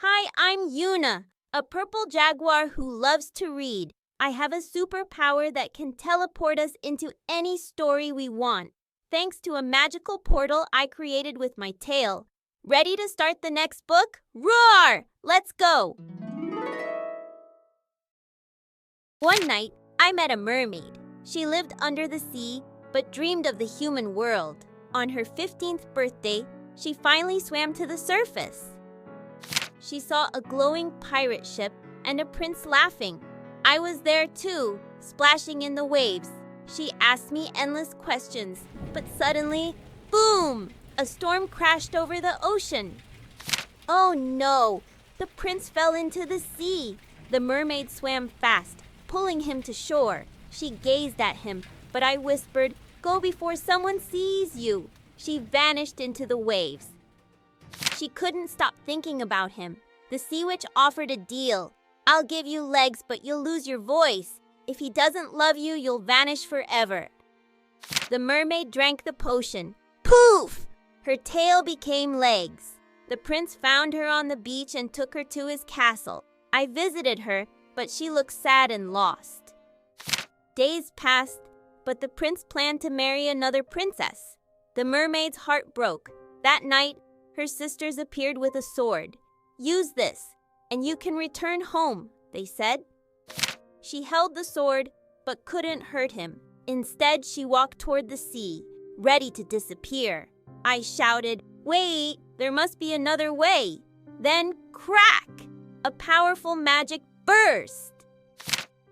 Hi, I'm Yuna, a purple jaguar who loves to read. I have a superpower that can teleport us into any story we want, thanks to a magical portal I created with my tail. Ready to start the next book? Roar! Let's go! One night, I met a mermaid. She lived under the sea, but dreamed of the human world. On her 15th birthday, she finally swam to the surface. She saw a glowing pirate ship and a prince laughing. I was there too, splashing in the waves. She asked me endless questions, but suddenly, boom! A storm crashed over the ocean. Oh no! The prince fell into the sea. The mermaid swam fast, pulling him to shore. She gazed at him, but I whispered, "Go before someone sees you." She vanished into the waves. She couldn't stop thinking about him. The sea witch offered a deal. "I'll give you legs, but you'll lose your voice. If he doesn't love you, you'll vanish forever." The mermaid drank the potion. Poof! Her tail became legs. The prince found her on the beach and took her to his castle. I visited her, but she looked sad and lost. Days passed, but the prince planned to marry another princess. The mermaid's heart broke. That night, her sisters appeared with a sword. "Use this, and you can return home," they said. She held the sword, but couldn't hurt him. Instead, she walked toward the sea, ready to disappear. I shouted, "Wait, there must be another way." Then, crack! A powerful magic burst.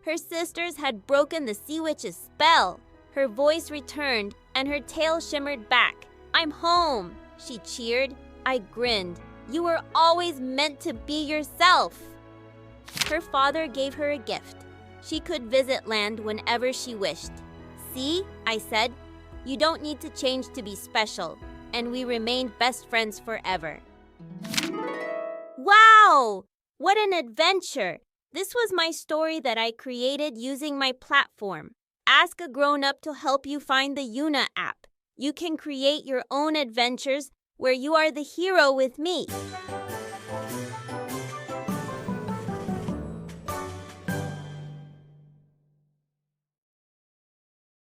Her sisters had broken the sea witch's spell. Her voice returned, and her tail shimmered back. "I'm home," she cheered. I grinned. "You were always meant to be yourself." Her father gave her a gift. She could visit land whenever she wished. "See," I said, "you don't need to change to be special." And we remained best friends forever. Wow! What an adventure! This was my story that I created using my platform. Ask a grown-up to help you find the Yuna app. You can create your own adventures where you are the hero with me.